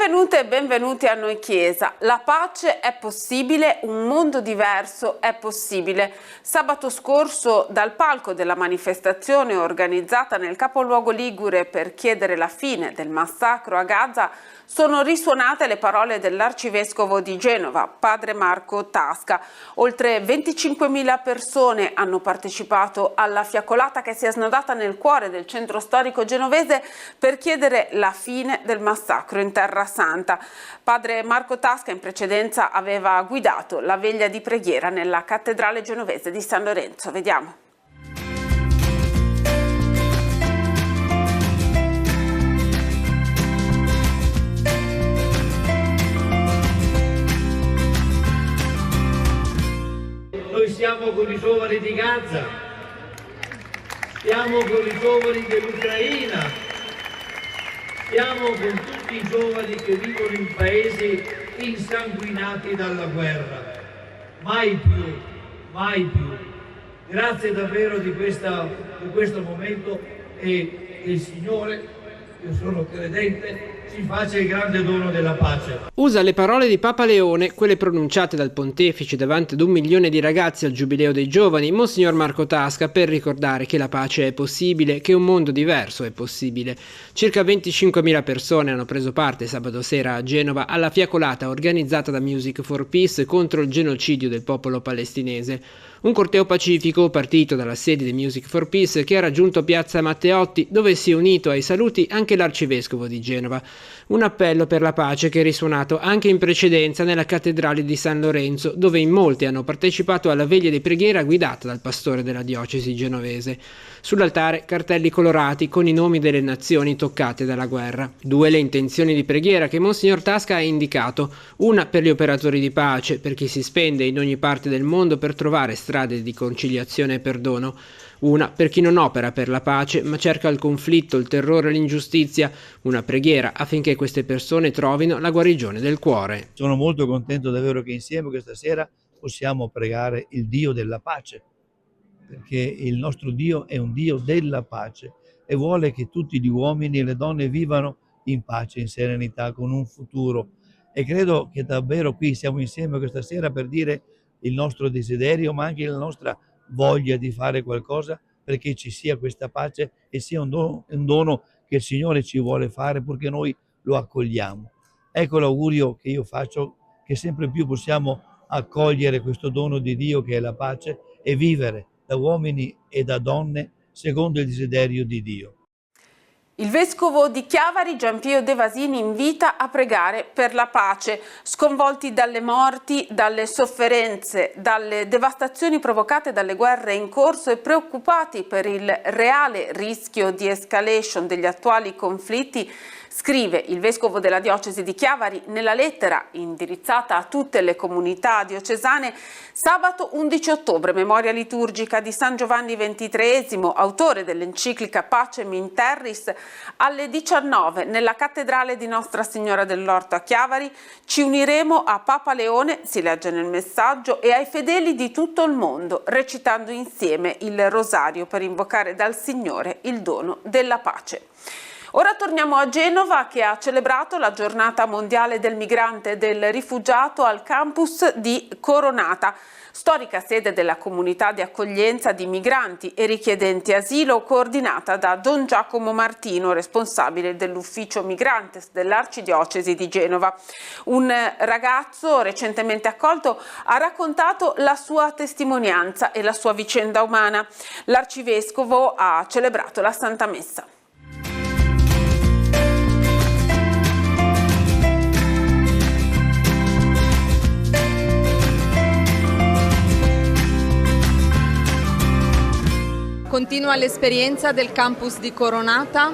Benvenute e benvenuti a Noi Chiesa. La pace è possibile, un mondo diverso è possibile. Sabato scorso, dal palco della manifestazione organizzata nel capoluogo ligure per chiedere la fine del massacro a Gaza, sono risuonate le parole dell'arcivescovo di Genova, padre Marco Tasca. Oltre 25.000 persone hanno partecipato alla fiaccolata che si è snodata nel cuore del centro storico genovese per chiedere la fine del massacro in Terra Santa. Padre Marco Tasca in precedenza aveva guidato la veglia di preghiera nella cattedrale genovese di San Lorenzo. Vediamo. Noi siamo con i giovani di Gaza, siamo con i giovani dell'Ucraina, siamo con tutti i giovani che vivono in paesi insanguinati dalla guerra. Mai più, mai più. Grazie davvero di questo momento e il Signore, io sono credente, ci faccia il grande dono della pace. Usa le parole di Papa Leone, quelle pronunciate dal pontefice davanti ad 1 milione di ragazzi al Giubileo dei Giovani, Monsignor Marco Tasca, per ricordare che la pace è possibile, che un mondo diverso è possibile. Circa 25.000 persone hanno preso parte sabato sera a Genova alla fiaccolata organizzata da Music for Peace contro il genocidio del popolo palestinese. Un corteo pacifico partito dalla sede di Music for Peace che ha raggiunto piazza Matteotti, dove si è unito ai saluti anche l'arcivescovo di Genova. Un appello per la pace che è risuonato anche in precedenza nella cattedrale di San Lorenzo, dove in molti hanno partecipato alla veglia di preghiera guidata dal pastore della diocesi genovese. Sull'altare cartelli colorati con i nomi delle nazioni toccate dalla guerra. 2 le intenzioni di preghiera che Monsignor Tasca ha indicato: una per gli operatori di pace, per chi si spende in ogni parte del mondo per trovare strade di conciliazione e perdono; una per chi non opera per la pace ma cerca il conflitto, il terrore e l'ingiustizia, una preghiera affinché queste persone trovino la guarigione del cuore. Sono molto contento davvero che insieme questa sera possiamo pregare il Dio della pace, perché il nostro Dio è un Dio della pace e vuole che tutti gli uomini e le donne vivano in pace, in serenità, con un futuro. E credo che davvero qui siamo insieme questa sera per dire il nostro desiderio, ma anche la nostra voglia di fare qualcosa perché ci sia questa pace e sia un dono che il Signore ci vuole fare perché noi lo accogliamo. Ecco l'augurio che io faccio, che sempre più possiamo accogliere questo dono di Dio che è la pace e vivere da uomini e da donne secondo il desiderio di Dio. Il vescovo di Chiavari, Gianpio De Vasini, invita a pregare per la pace. Sconvolti dalle morti, dalle sofferenze, dalle devastazioni provocate dalle guerre in corso e preoccupati per il reale rischio di escalation degli attuali conflitti, scrive il vescovo della diocesi di Chiavari nella lettera indirizzata a tutte le comunità diocesane: sabato 11 ottobre, memoria liturgica di San Giovanni XXIII, autore dell'enciclica Pacem in Terris, alle 19 nella cattedrale di Nostra Signora dell'Orto a Chiavari ci uniremo a Papa Leone, si legge nel messaggio, e ai fedeli di tutto il mondo, recitando insieme il rosario per invocare dal Signore il dono della pace. Ora torniamo a Genova, che ha celebrato la giornata mondiale del migrante e del rifugiato al campus di Coronata, storica sede della comunità di accoglienza di migranti e richiedenti asilo, coordinata da Don Giacomo Martino, responsabile dell'ufficio Migrantes dell'Arcidiocesi di Genova. Un ragazzo recentemente accolto ha raccontato la sua testimonianza e la sua vicenda umana. L'arcivescovo ha celebrato la Santa Messa. Continua l'esperienza del campus di Coronata,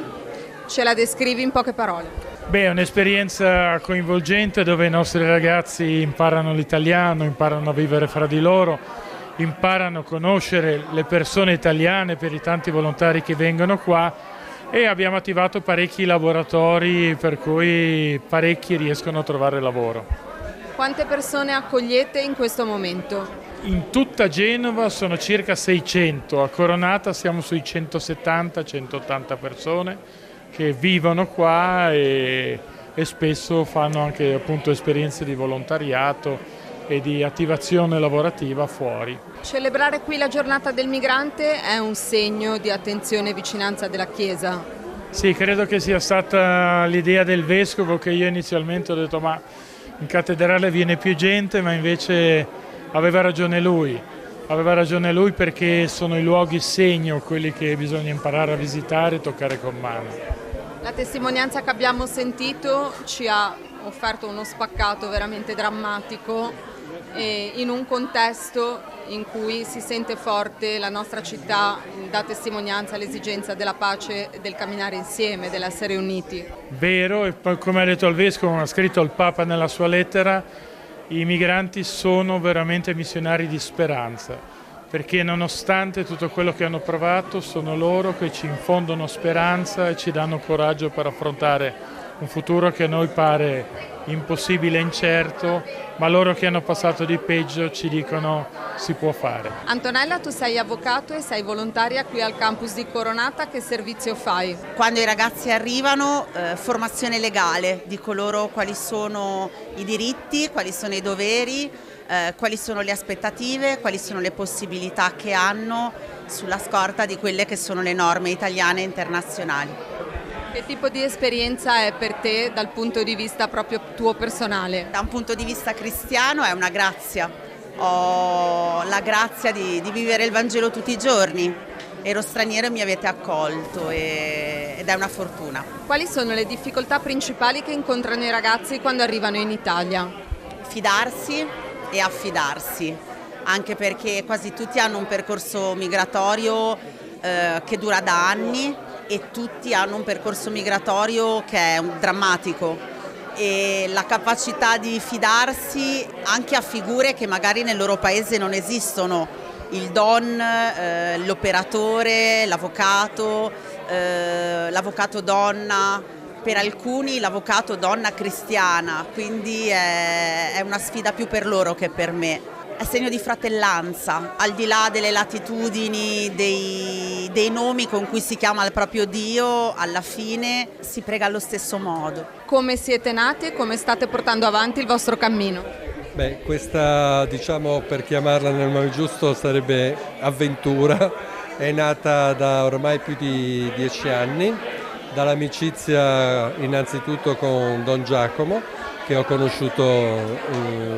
ce la descrivi in poche parole? Beh, è un'esperienza coinvolgente dove i nostri ragazzi imparano l'italiano, imparano a vivere fra di loro, imparano a conoscere le persone italiane per i tanti volontari che vengono qua, e abbiamo attivato parecchi laboratori per cui parecchi riescono a trovare lavoro. Quante persone accogliete in questo momento? In tutta Genova sono circa 600, a Coronata siamo sui 170-180 persone che vivono qua e e spesso fanno anche appunto esperienze di volontariato e di attivazione lavorativa fuori. Celebrare qui la giornata del migrante è un segno di attenzione e vicinanza della Chiesa. Sì, credo che sia stata l'idea del Vescovo, che io inizialmente ho detto ma in cattedrale viene più gente, ma invece aveva ragione lui perché sono i luoghi segno quelli che bisogna imparare a visitare e toccare con mano. La testimonianza che abbiamo sentito ci ha offerto uno spaccato veramente drammatico e in un contesto in cui si sente forte la nostra città, dà testimonianza all'esigenza della pace, del camminare insieme, dell'essere uniti. Vero, e poi come ha detto il Vescovo, ha scritto il Papa nella sua lettera, i migranti sono veramente missionari di speranza, perché nonostante tutto quello che hanno provato sono loro che ci infondono speranza e ci danno coraggio per affrontare un futuro che a noi pare impossibile e incerto, ma loro che hanno passato di peggio ci dicono si può fare. Antonella, tu sei avvocato e sei volontaria qui al campus di Coronata, che servizio fai? Quando i ragazzi arrivano, formazione legale, dico loro quali sono i diritti, quali sono i doveri, quali sono le aspettative, quali sono le possibilità che hanno sulla scorta di quelle che sono le norme italiane e internazionali. Che tipo di esperienza è per te dal punto di vista proprio tuo personale? Da un punto di vista cristiano è una grazia, ho la grazia di vivere il Vangelo tutti i giorni, ero straniero e mi avete accolto ed è una fortuna. Quali sono le difficoltà principali che incontrano i ragazzi quando arrivano in Italia? Fidarsi e affidarsi, anche perché quasi tutti hanno un percorso migratorio che dura da anni e tutti hanno un percorso migratorio che è drammatico, e la capacità di fidarsi anche a figure che magari nel loro paese non esistono, il don, l'operatore, l'avvocato donna, per alcuni l'avvocato donna cristiana, quindi è una sfida più per loro che per me. È segno di fratellanza, al di là delle latitudini, dei nomi con cui si chiama il proprio Dio, alla fine si prega allo stesso modo. Come siete nati e come state portando avanti il vostro cammino? Beh, questa, diciamo, per chiamarla nel nome giusto, sarebbe avventura, è nata da ormai più di 10 anni, dall'amicizia innanzitutto con Don Giacomo, che ho conosciuto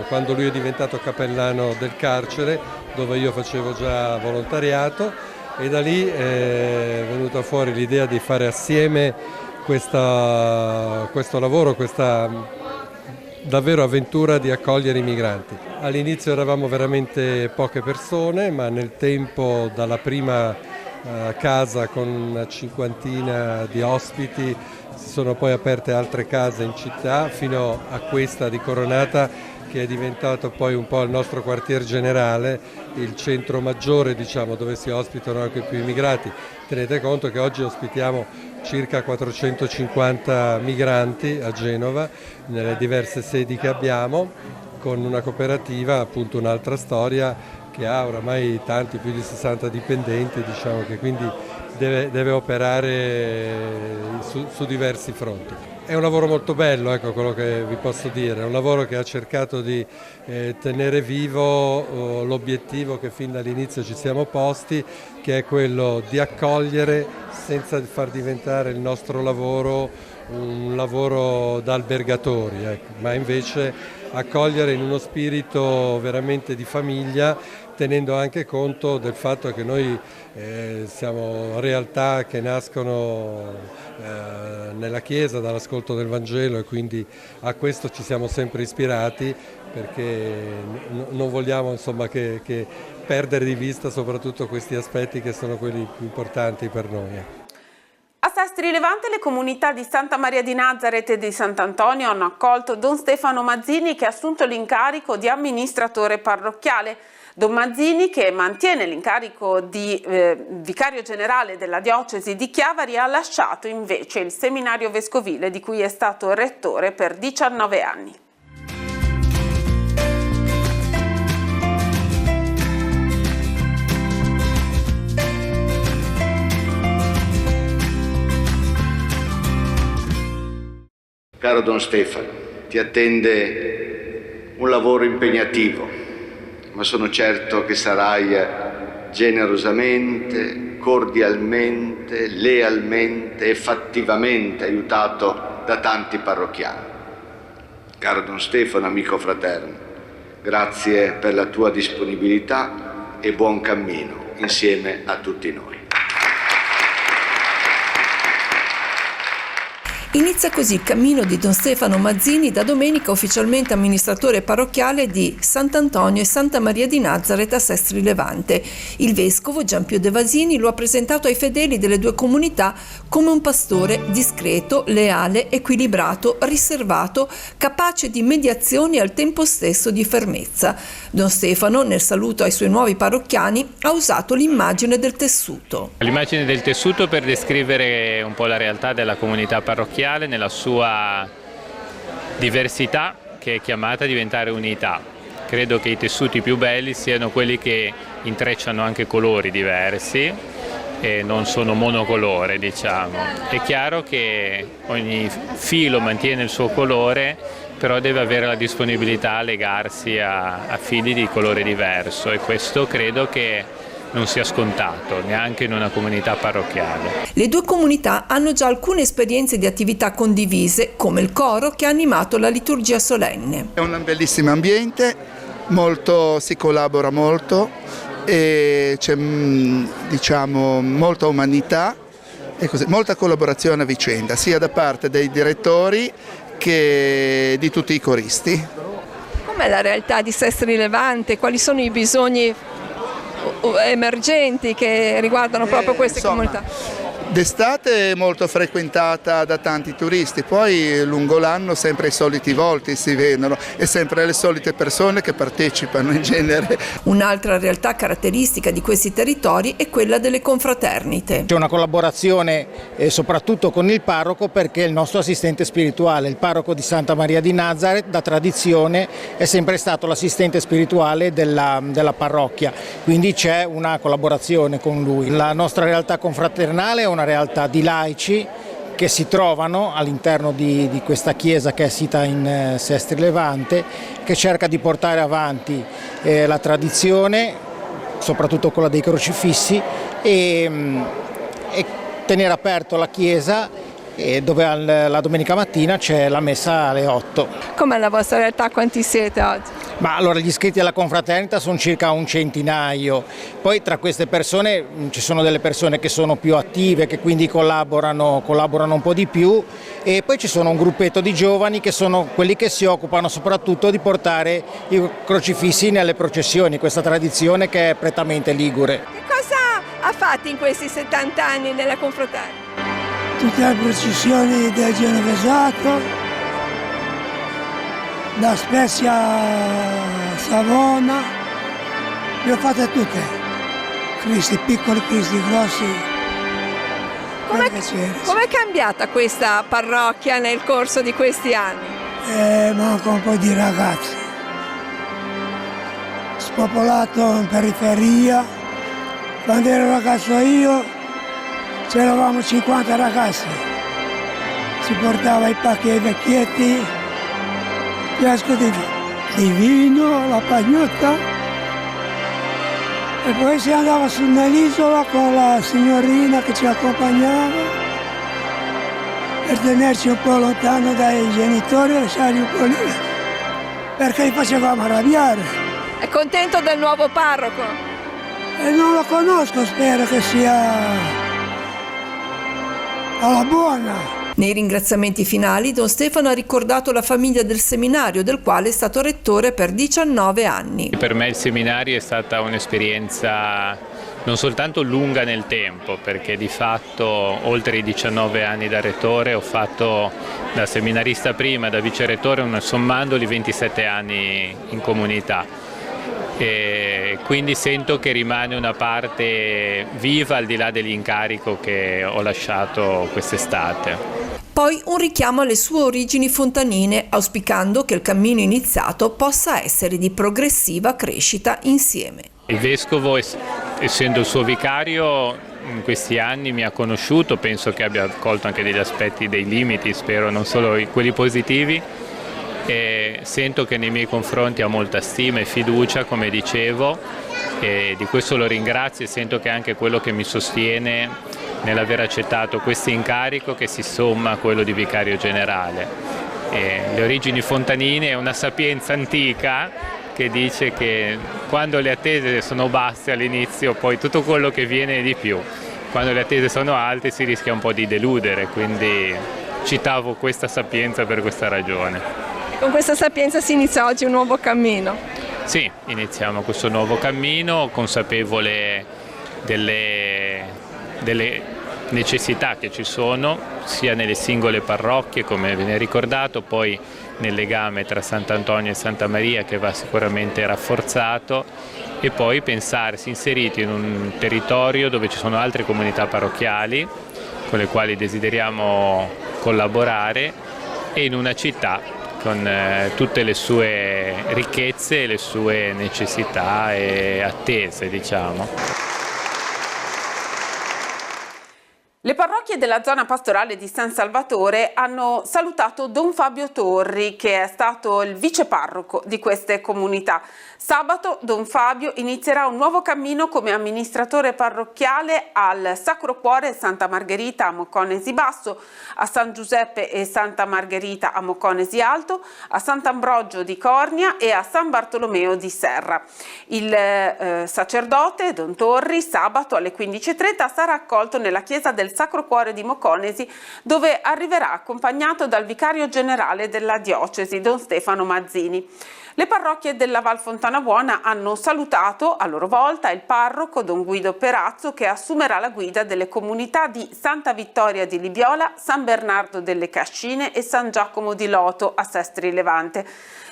quando lui è diventato cappellano del carcere, dove io facevo già volontariato, e da lì è venuta fuori l'idea di fare assieme questo lavoro, questa davvero avventura di accogliere i migranti. All'inizio eravamo veramente poche persone, ma nel tempo, dalla prima casa con una cinquantina di ospiti, si sono poi aperte altre case in città, fino a questa di Coronata, che è diventato poi un po' il nostro quartier generale, il centro maggiore, diciamo, dove si ospitano anche più immigrati. Tenete conto che oggi ospitiamo circa 450 migranti a Genova, nelle diverse sedi che abbiamo, con una cooperativa, appunto un'altra storia, che ha oramai tanti, più di 60 dipendenti, diciamo, che quindi deve operare su diversi fronti. È un lavoro molto bello, ecco quello che vi posso dire, è un lavoro che ha cercato di tenere vivo l'obiettivo che fin dall'inizio ci siamo posti, che è quello di accogliere senza far diventare il nostro lavoro un lavoro da albergatori, ecco, ma invece accogliere in uno spirito veramente di famiglia, tenendo anche conto del fatto che noi siamo realtà che nascono nella Chiesa, dall'ascolto del Vangelo, e quindi a questo ci siamo sempre ispirati, perché non vogliamo, insomma, che perdere di vista soprattutto questi aspetti che sono quelli più importanti per noi. A Sestri Levante le comunità di Santa Maria di Nazareth e di Sant'Antonio hanno accolto Don Stefano Mazzini, che ha assunto l'incarico di amministratore parrocchiale. Don Mazzini, che mantiene l'incarico di vicario generale della diocesi di Chiavari, ha lasciato invece il seminario vescovile di cui è stato rettore per 19 anni. Caro Caro Don Stefano, ti attende un lavoro impegnativo, ma sono certo che sarai generosamente, cordialmente, lealmente e fattivamente aiutato da tanti parrocchiani. Caro Don Stefano, amico fraterno, grazie per la tua disponibilità e buon cammino insieme a tutti noi. Inizia così il cammino di Don Stefano Mazzini, da domenica ufficialmente amministratore parrocchiale di Sant'Antonio e Santa Maria di Nazareth a Sestri Levante. Il vescovo Gianpio De Vasini lo ha presentato ai fedeli delle due comunità come un pastore discreto, leale, equilibrato, riservato, capace di mediazione e al tempo stesso di fermezza. Don Stefano, nel saluto ai suoi nuovi parrocchiani, ha usato l'immagine del tessuto. L'immagine del tessuto per descrivere un po' la realtà della comunità parrocchiale nella sua diversità, che è chiamata a diventare unità. Credo che i tessuti più belli siano quelli che intrecciano anche colori diversi e non sono monocolore, diciamo. È chiaro che ogni filo mantiene il suo colore, però deve avere la disponibilità a legarsi a fili di colore diverso, e questo credo che non sia scontato neanche in una comunità parrocchiale. Le due comunità hanno già alcune esperienze di attività condivise, come il coro che ha animato la liturgia solenne. È un bellissimo ambiente, si collabora molto e c'è molta umanità e così, molta collaborazione a vicenda, sia da parte dei direttori che di tutti i coristi. Com'è la realtà di Sestri Levante? Quali sono i bisogni emergenti che riguardano proprio queste comunità? D'estate è molto frequentata da tanti turisti, poi lungo l'anno sempre i soliti volti si vedono e sempre le solite persone che partecipano in genere. Un'altra realtà caratteristica di questi territori è quella delle confraternite. C'è una collaborazione soprattutto con il parroco, perché il nostro assistente spirituale, il parroco di Santa Maria di Nazareth, da tradizione è sempre stato l'assistente spirituale della parrocchia, quindi c'è una collaborazione con lui. La nostra realtà confraternale è una realtà di laici che si trovano all'interno di questa chiesa che è sita in Sestri Levante, che cerca di portare avanti la tradizione, soprattutto quella dei crocifissi, e tenere aperto la chiesa, dove la domenica mattina c'è la messa alle 8. Com'è la vostra realtà? Quanti siete oggi? Ma allora gli iscritti alla confraternita sono circa un centinaio, poi tra queste persone ci sono delle persone che sono più attive, che quindi collaborano un po' di più, e poi ci sono un gruppetto di giovani che sono quelli che si occupano soprattutto di portare i crocifissi nelle processioni, questa tradizione che è prettamente ligure. Che cosa ha fatto in questi 70 anni nella confraternita? Tutte le processioni del Genovesato, da Spezia a Savona, le ho fatte tutte, Cristi piccoli, Cristi grossi. Com'è cambiata questa parrocchia nel corso di questi anni? Manca un po' di ragazzi, spopolato in periferia. Quando ero ragazzo io c'eravamo 50 ragazzi, si portava i pacchi ai vecchietti, fiasco di vino, la pagnotta, e poi si andava su nell'isola con la signorina che ci accompagnava per tenerci un po' lontano dai genitori e lasciarli un po' lì, perché li facevamo arrabbiare. È contento del nuovo parroco? Non lo conosco, spero che sia alla buona. Nei ringraziamenti finali Don Stefano ha ricordato la famiglia del seminario, del quale è stato rettore per 19 anni. Per me il seminario è stata un'esperienza non soltanto lunga nel tempo, perché di fatto oltre i 19 anni da rettore ho fatto da seminarista prima, da vicerettore, sommandoli 27 anni in comunità. E quindi sento che rimane una parte viva al di là dell'incarico che ho lasciato quest'estate. Poi un richiamo alle sue origini fontanine, auspicando che il cammino iniziato possa essere di progressiva crescita insieme. Il vescovo, essendo il suo vicario, in questi anni mi ha conosciuto, penso che abbia colto anche degli aspetti, dei limiti, spero non solo quelli positivi, e sento che nei miei confronti ha molta stima e fiducia, come dicevo, e di questo lo ringrazio, e sento che è anche quello che mi sostiene nell'aver accettato questo incarico, che si somma a quello di vicario generale. Le origini fontanine è una sapienza antica che dice che quando le attese sono basse all'inizio, poi tutto quello che viene è di più. Quando le attese sono alte si rischia un po' di deludere, quindi citavo questa sapienza per questa ragione. Con questa sapienza si inizia oggi un nuovo cammino. Sì, iniziamo questo nuovo cammino, consapevole delle necessità che ci sono, sia nelle singole parrocchie, come viene ricordato, poi nel legame tra Sant'Antonio e Santa Maria, che va sicuramente rafforzato, e poi pensarsi inseriti in un territorio dove ci sono altre comunità parrocchiali con le quali desideriamo collaborare, e in una città con tutte le sue ricchezze, le sue necessità e attese, diciamo. Le parrocchie della zona pastorale di San Salvatore hanno salutato Don Fabio Torri, che è stato il viceparroco di queste comunità. Sabato Don Fabio inizierà un nuovo cammino come amministratore parrocchiale al Sacro Cuore Santa Margherita a Mocconesi Basso, a San Giuseppe e Santa Margherita a Mocconesi Alto, a Sant'Ambrogio di Cornia e a San Bartolomeo di Serra. Il sacerdote Don Torri sabato alle 15:30 sarà accolto nella chiesa del Sacro Cuore di Mocconesi, dove arriverà accompagnato dal vicario generale della diocesi Don Stefano Mazzini. Le parrocchie della Val Fontana Buona hanno salutato a loro volta il parroco Don Guido Perazzo, che assumerà la guida delle comunità di Santa Vittoria di Libiola, San Bernardo delle Cascine e San Giacomo di Loto a Sestri Levante.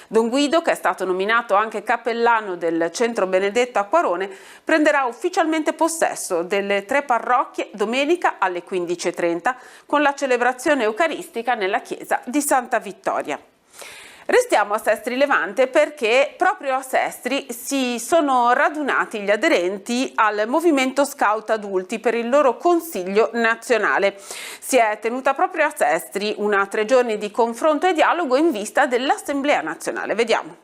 Don Guido, che è stato nominato anche cappellano del Centro Benedetto a Quarone, prenderà ufficialmente possesso delle 3 parrocchie domenica alle 15:30 con la celebrazione eucaristica nella chiesa di Santa Vittoria. Restiamo a Sestri Levante perché proprio a Sestri si sono radunati gli aderenti al movimento Scout Adulti per il loro Consiglio Nazionale. Si è tenuta proprio a Sestri una 3 giorni di confronto e dialogo in vista dell'Assemblea Nazionale. Vediamo.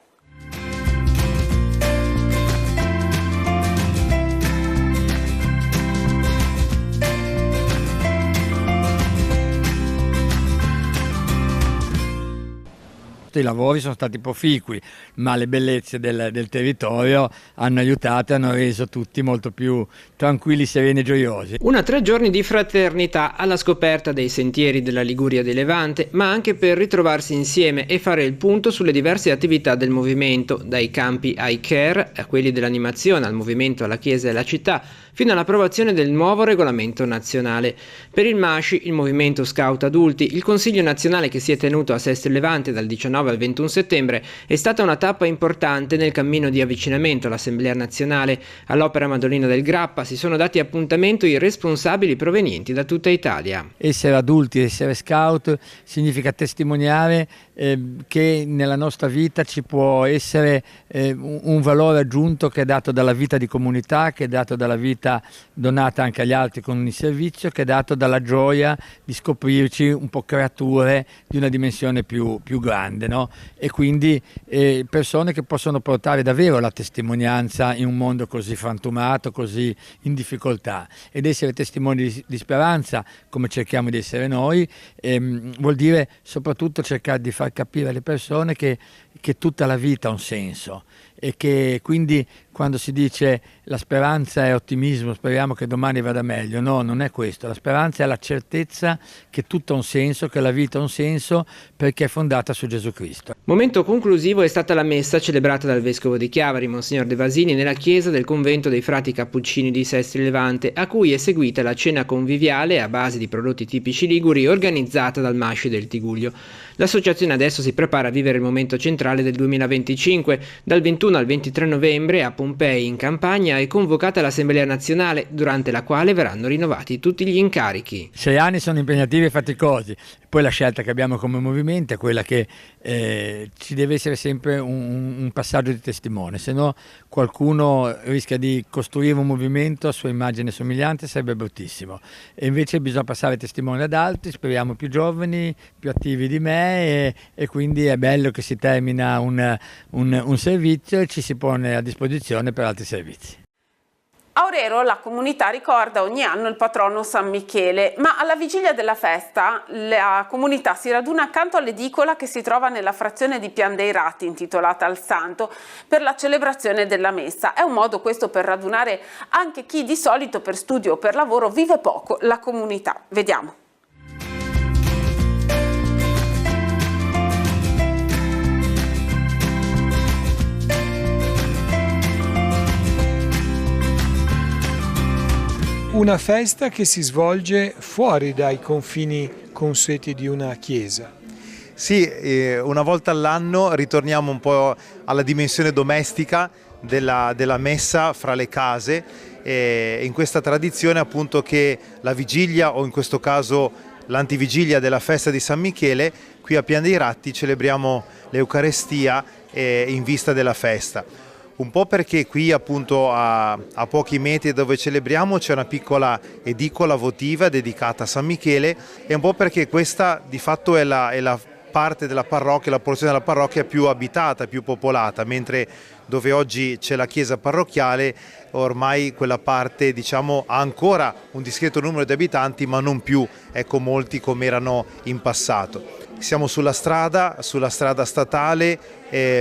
I lavori sono stati proficui, ma le bellezze del territorio hanno aiutato e hanno reso tutti molto più tranquilli, sereni e gioiosi. Una 3 giorni di fraternità alla scoperta dei sentieri della Liguria di Levante, ma anche per ritrovarsi insieme e fare il punto sulle diverse attività del movimento, dai campi ai care, a quelli dell'animazione, al movimento alla Chiesa e alla città, fino all'approvazione del nuovo regolamento nazionale. Per il MASCI, il Movimento Scout Adulti, il Consiglio Nazionale che si è tenuto a Sestri Levante dal 19 al 21 settembre è stata una tappa importante nel cammino di avvicinamento all'Assemblea Nazionale. All'Opera Madolina del Grappa si sono dati appuntamento i responsabili provenienti da tutta Italia. Essere adulti, essere scout significa testimoniare che nella nostra vita ci può essere un valore aggiunto che è dato dalla vita di comunità, che è dato dalla vita donata anche agli altri con il servizio, che è dato dalla gioia di scoprirci un po' creature di una dimensione più grande, no? E quindi persone che possono portare davvero la testimonianza in un mondo così frantumato, così in difficoltà, ed essere testimoni di speranza come cerchiamo di essere noi vuol dire soprattutto cercare di far capire alle persone che tutta la vita ha un senso, e che quindi quando si dice la speranza è ottimismo, speriamo che domani vada meglio, no, non è questo. La speranza è la certezza che tutto ha un senso, che la vita ha un senso perché è fondata su Gesù Cristo. Momento conclusivo è stata la messa celebrata dal vescovo di Chiavari, Monsignor De Vasini, nella chiesa del convento dei frati cappuccini di Sestri Levante, a cui è seguita la cena conviviale a base di prodotti tipici liguri organizzata dal MASCI del Tiguglio. L'associazione adesso si prepara a vivere il momento centrale del 2025. Dal 21 21 al 23 novembre a Pompei in Campania è convocata l'Assemblea Nazionale, durante la quale verranno rinnovati tutti gli incarichi. 6 anni sono impegnativi e faticosi, poi la scelta che abbiamo come movimento è quella che ci deve essere sempre un passaggio di testimone, se no qualcuno rischia di costruire un movimento a sua immagine e somiglianza, sarebbe bruttissimo, e invece bisogna passare testimone ad altri, speriamo più giovani, più attivi di me, e quindi è bello che si termina un servizio e ci si pone a disposizione per altri servizi. A Orero la comunità ricorda ogni anno il patrono San Michele, ma alla vigilia della festa la comunità si raduna accanto all'edicola che si trova nella frazione di Pian dei Ratti, intitolata al Santo, per la celebrazione della messa. È un modo questo per radunare anche chi di solito per studio o per lavoro vive poco la comunità. Vediamo. Una festa che si svolge fuori dai confini consueti di una chiesa. Sì, una volta all'anno ritorniamo un po' alla dimensione domestica della messa fra le case, in questa tradizione appunto che la vigilia, o in questo caso l'antivigilia della festa di San Michele, qui a Pian dei Ratti celebriamo l'Eucarestia in vista della festa. Un po' perché qui appunto a pochi metri dove celebriamo c'è una piccola edicola votiva dedicata a San Michele, e un po' perché questa di fatto è la parte della parrocchia, la porzione della parrocchia più abitata, più popolata, mentre dove oggi c'è la chiesa parrocchiale ormai quella parte diciamo ha ancora un discreto numero di abitanti, ma non più molti come erano in passato. Siamo sulla strada statale,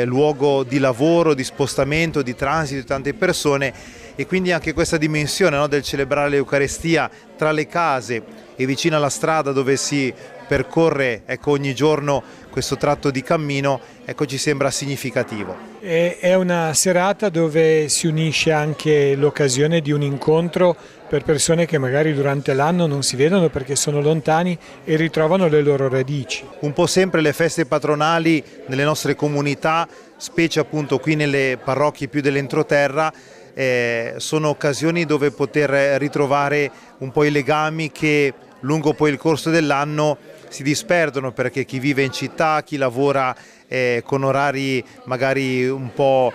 luogo di lavoro, di spostamento, di transito di tante persone, e quindi anche questa dimensione del celebrare l'Eucarestia tra le case e vicino alla strada dove si percorre ogni giorno questo tratto di cammino, ci sembra significativo. È una serata dove si unisce anche l'occasione di un incontro per persone che magari durante l'anno non si vedono perché sono lontani e ritrovano le loro radici. Un po' sempre le feste patronali nelle nostre comunità, specie appunto qui nelle parrocchie più dell'entroterra, sono occasioni dove poter ritrovare un po' i legami che lungo poi il corso dell'anno si disperdono, perché chi vive in città, chi lavora con orari magari un po'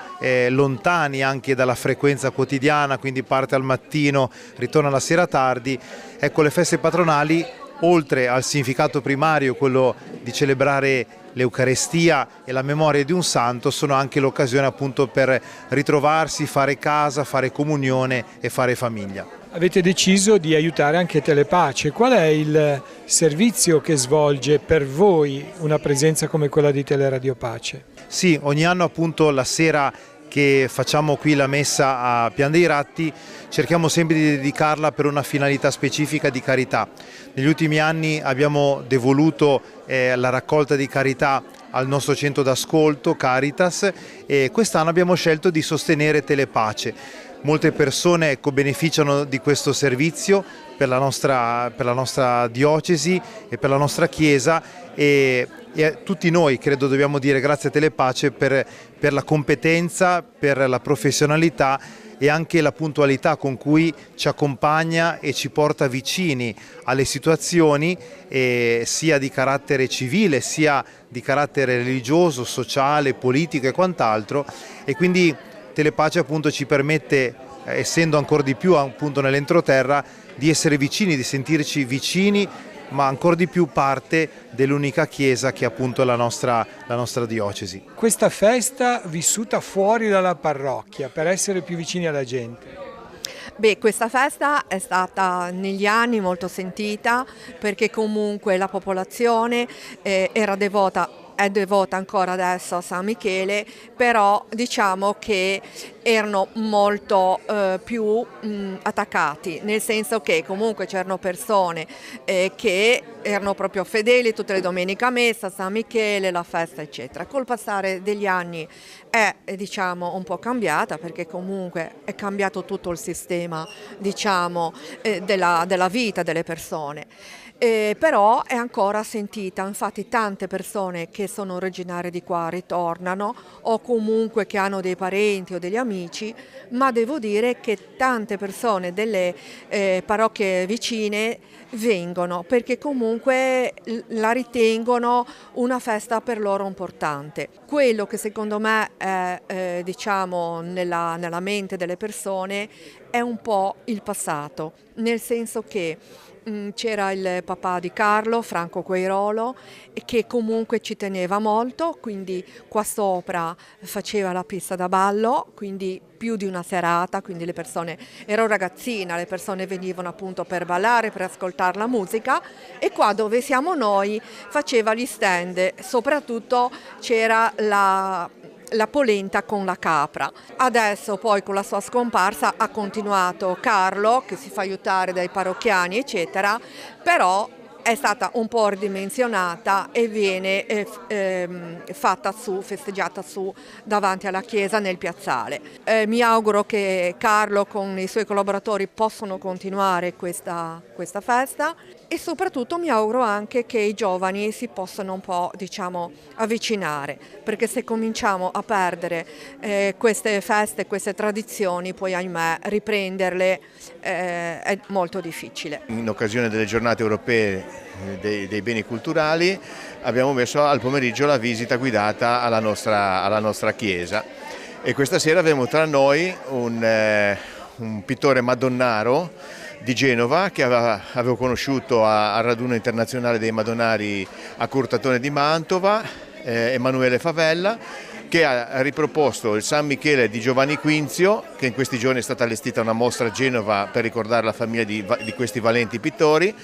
lontani anche dalla frequenza quotidiana, quindi parte al mattino, ritorna la sera tardi. Le feste patronali, oltre al significato primario, quello di celebrare l'Eucarestia e la memoria di un santo, sono anche l'occasione appunto per ritrovarsi, fare casa, fare comunione e fare famiglia. Avete deciso di aiutare anche Telepace. Qual è il servizio che svolge per voi una presenza come quella di Teleradio Pace? Sì, ogni anno appunto la sera che facciamo qui la messa a Pian dei Ratti cerchiamo sempre di dedicarla per una finalità specifica di carità. Negli ultimi anni abbiamo devoluto la raccolta di carità al nostro centro d'ascolto Caritas, e quest'anno abbiamo scelto di sostenere Telepace. Molte persone beneficiano di questo servizio per la nostra diocesi e per la nostra chiesa, e tutti noi credo dobbiamo dire grazie a Telepace per la competenza, per la professionalità e anche la puntualità con cui ci accompagna e ci porta vicini alle situazioni, sia di carattere civile sia di carattere religioso, sociale, politico e quant'altro, e quindi Telepace appunto ci permette, essendo ancora di più appunto nell'entroterra, di essere vicini, di sentirci vicini, ma ancora di più parte dell'unica chiesa che è appunto la nostra diocesi. Questa festa vissuta fuori dalla parrocchia per essere più vicini alla gente. Questa festa è stata negli anni molto sentita, perché comunque la popolazione era devota, è devota ancora adesso a San Michele, però diciamo che erano molto più attaccati, nel senso che comunque c'erano persone che erano proprio fedeli tutte le domeniche a messa, San Michele, la festa eccetera. Col passare degli anni è diciamo un po' cambiata, perché comunque è cambiato tutto il sistema diciamo della vita delle persone. Però è ancora sentita, infatti tante persone che sono originarie di qua ritornano o comunque che hanno dei parenti o degli amici, ma devo dire che tante persone delle parrocchie vicine vengono perché comunque la ritengono una festa per loro importante. Quello che secondo me è diciamo nella mente delle persone è un po' il passato, nel senso che c'era il papà di Carlo, Franco Quairolo, che comunque ci teneva molto, quindi qua sopra faceva la pista da ballo, quindi più di una serata, quindi le persone, ero ragazzina, le persone venivano appunto per ballare, per ascoltare la musica, e qua dove siamo noi faceva gli stand, soprattutto c'era la polenta con la capra. Adesso poi con la sua scomparsa ha continuato Carlo, che si fa aiutare dai parrocchiani eccetera, però è stata un po' ridimensionata e viene festeggiata davanti alla chiesa nel piazzale. Mi auguro che Carlo con i suoi collaboratori possano continuare questa festa, e soprattutto mi auguro anche che i giovani si possano un po' diciamo avvicinare, perché se cominciamo a perdere queste feste, queste tradizioni, poi ahimè riprenderle è molto difficile. In occasione delle giornate europee dei beni culturali abbiamo messo al pomeriggio la visita guidata alla nostra chiesa, e questa sera abbiamo tra noi un pittore madonnaro di Genova che avevo conosciuto al raduno internazionale dei Madonnari a Curtatone di Mantova, Emanuele Favella, che ha riproposto il San Michele di Giovanni Quinzio, che in questi giorni è stata allestita una mostra a Genova per ricordare la famiglia di questi valenti pittori,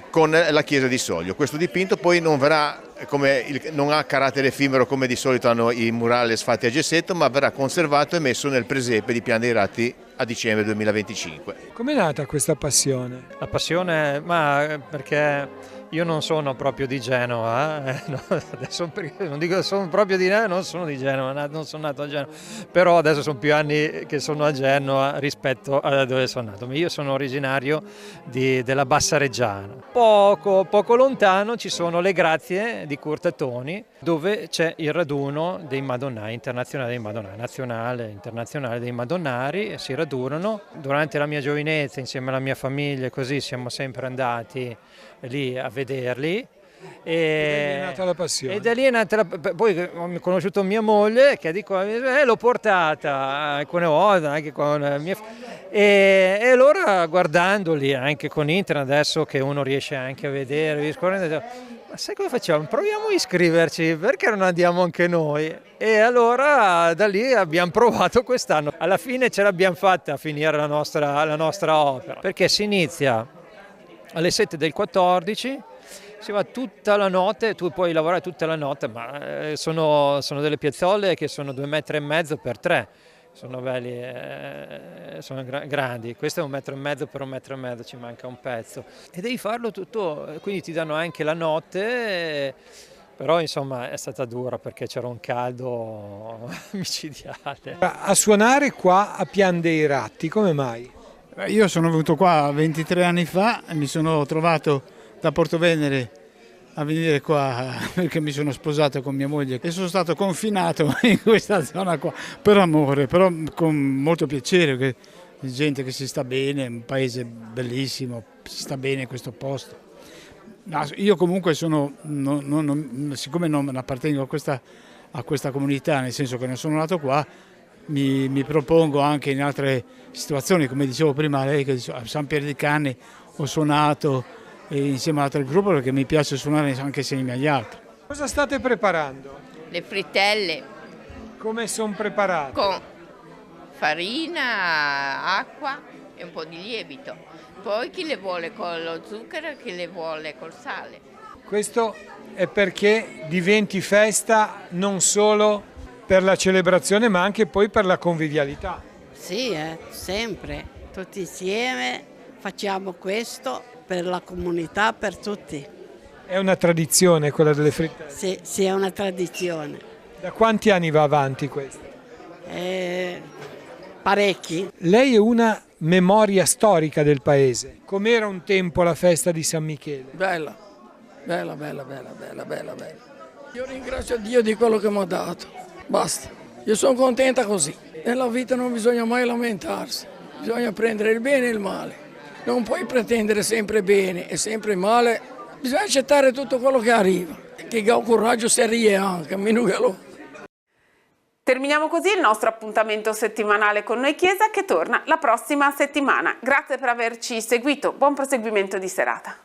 con la chiesa di Soglio. Questo dipinto poi non ha carattere effimero come di solito hanno i murales fatti a gessetto, ma verrà conservato e messo nel presepe di Pian dei Ratti a dicembre 2025. Com'è nata questa passione? La passione, ma perché io non sono proprio di Genova, no, adesso non dico che sono proprio di Genova, non sono di Genova, non sono nato a Genova, però adesso sono più anni che sono a Genova rispetto a dove sono nato. Io sono originario della Bassa Reggiana. Poco lontano ci sono le Grazie di Curtatoni, dove c'è il raduno dei Madonnai, internazionale dei Madonnai, nazionale, internazionale dei Madonnari, e si radunano. Durante la mia giovinezza, insieme alla mia famiglia, così siamo sempre andati lì a vederli. E da lì è nata la passione. E da lì è nata poi ho conosciuto mia moglie, che dico, l'ho portata alcune volte anche con mia e allora guardandoli anche con internet, adesso che uno riesce anche a vedere, ma sai come facciamo? Proviamo a iscriverci, perché non andiamo anche noi? E allora da lì abbiamo provato quest'anno. Alla fine ce l'abbiamo fatta a finire la nostra opera, perché si inizia alle 7 del 14, si va tutta la notte, tu puoi lavorare tutta la notte, ma sono delle piazzole che sono 2,5 metri per 3, sono belli, sono grandi. Questo è 1,5 metri per 1,5 metri, ci manca un pezzo. E devi farlo tutto, quindi ti danno anche la notte, però insomma è stata dura perché c'era un caldo micidiale. A suonare qua a Pian dei Ratti, come mai? Io sono venuto qua 23 anni fa e mi sono trovato da Portovenere a venire qua perché mi sono sposato con mia moglie e sono stato confinato in questa zona qua per amore, però con molto piacere, che gente che si sta bene, un paese bellissimo, si sta bene in questo posto. Io comunque siccome non appartengo a questa comunità, nel senso che non sono nato qua, mi propongo anche in altre situazioni, come dicevo prima a lei, che a San Pier di Canne ho suonato insieme ad altri gruppi, perché mi piace suonare anche insieme agli altri. Cosa state preparando? Le frittelle. Come sono preparate? Con farina, acqua e un po' di lievito. Poi chi le vuole con lo zucchero e chi le vuole col sale. Questo è perché diventi festa non solo per la celebrazione ma anche poi per la convivialità. Sì, sempre, tutti insieme facciamo questo per la comunità, per tutti. È una tradizione quella delle frittelle? Sì, è una tradizione. Da quanti anni va avanti questo? Parecchi. Lei è una memoria storica del paese. Com'era un tempo la festa di San Michele? Bella. Io ringrazio Dio di quello che mi ha dato. Basta. Io sono contenta così. Nella vita non bisogna mai lamentarsi. Bisogna prendere il bene e il male. Non puoi pretendere sempre bene e sempre male. Bisogna accettare tutto quello che arriva. Chi ha coraggio si rie anche, meno che lo. Terminiamo così il nostro appuntamento settimanale con Noi Chiesa, che torna la prossima settimana. Grazie per averci seguito, buon proseguimento di serata.